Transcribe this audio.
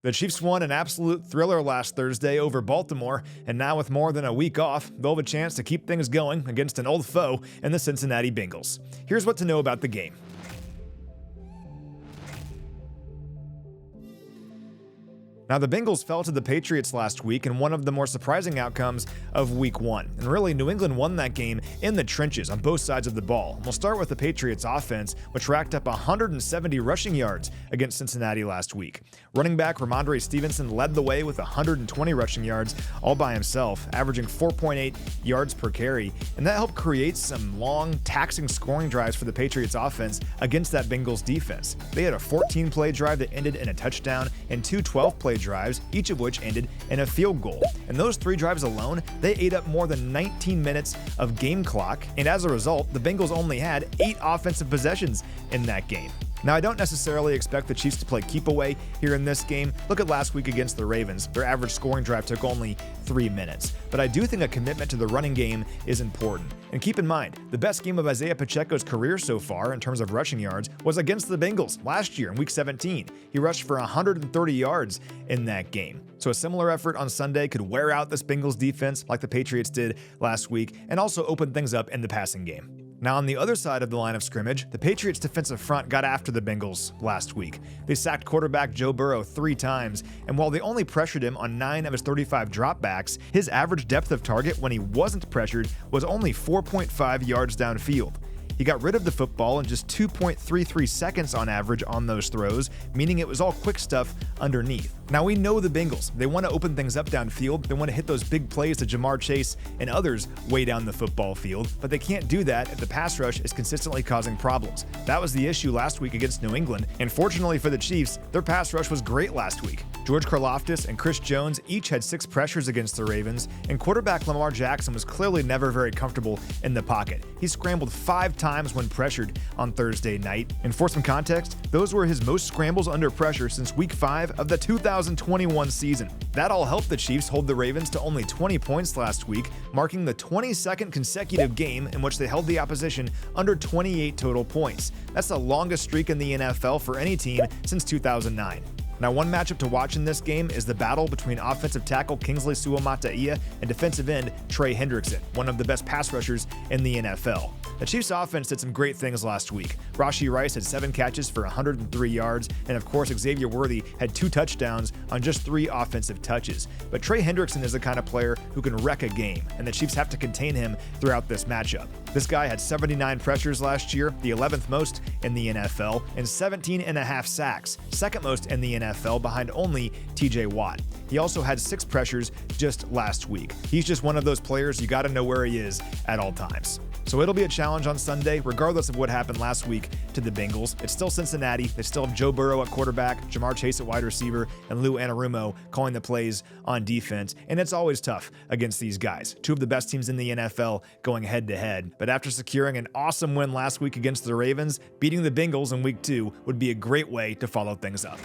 The Chiefs won an absolute thriller last Thursday over Baltimore, and now with more than a week off, they'll have a chance to keep things going against an old foe in the Cincinnati Bengals. Here's what to know about the game. Now, the Bengals fell to the Patriots last week in one of the more surprising outcomes of Week 1. And really, New England won that game in the trenches on both sides of the ball. We'll start with the Patriots offense, which racked up 170 rushing yards against Cincinnati last week. Running back Ramondre Stevenson led the way with 120 rushing yards all by himself, averaging 4.8 yards per carry. And that helped create some long, taxing scoring drives for the Patriots offense against that Bengals defense. They had a 14-play drive that ended in a touchdown and two 12-play drives, each of which ended in a field goal. And those 3 drives alone, they ate up more than 19 minutes of game clock, and as a result, the Bengals only had 8 offensive possessions in that game. Now, I don't necessarily expect the Chiefs to play keep away here in this game. Look at last week against the Ravens. Their average scoring drive took only 3 minutes. But I do think a commitment to the running game is important. And keep in mind, the best game of Isaiah Pacheco's career so far in terms of rushing yards was against the Bengals last year in Week 17. He rushed for 130 yards in that game. So a similar effort on Sunday could wear out this Bengals defense like the Patriots did last week and also open things up in the passing game. Now, on the other side of the line of scrimmage, the Patriots' defensive front got after the Bengals last week. They sacked quarterback Joe Burrow 3 times, and while they only pressured him on 9 of his 35 dropbacks, his average depth of target when he wasn't pressured was only 4.5 yards downfield. He got rid of the football in just 2.33 seconds on average on those throws, meaning it was all quick stuff underneath. Now, we know the Bengals. They want to open things up downfield. They want to hit those big plays to Jamar Chase and others way down the football field, but they can't do that if the pass rush is consistently causing problems. That was the issue last week against New England, and fortunately for the Chiefs, their pass rush was great last week. George Karlaftis and Chris Jones each had 6 pressures against the Ravens, and quarterback Lamar Jackson was clearly never very comfortable in the pocket. He scrambled 5 times when pressured on Thursday night, and for some context, those were his most scrambles under pressure since Week 5 of the 2021 season. That all helped the Chiefs hold the Ravens to only 20 points last week, marking the 22nd consecutive game in which they held the opposition under 28 total points. That's the longest streak in the NFL for any team since 2009. Now, one matchup to watch in this game is the battle between offensive tackle Kingsley Suamataia and defensive end Trey Hendrickson, one of the best pass rushers in the NFL. The Chiefs offense did some great things last week. Rashee Rice had 7 catches for 103 yards, and of course Xavier Worthy had 2 touchdowns on just 3 offensive touches. But Trey Hendrickson is the kind of player who can wreck a game, and the Chiefs have to contain him throughout this matchup. This guy had 79 pressures last year, the 11th most in the NFL, and 17.5 sacks, second most in the NFL behind only TJ Watt. He also had 6 pressures just last week. He's just one of those players you gotta know where he is at all times. So it'll be a challenge on Sunday, regardless of what happened last week to the Bengals. It's still Cincinnati. They still have Joe Burrow at quarterback, Jamar Chase at wide receiver, and Lou Anarumo calling the plays on defense. And it's always tough against these guys. 2 of the best teams in the NFL going head-to-head. But after securing an awesome win last week against the Ravens, beating the Bengals in Week 2 would be a great way to follow things up.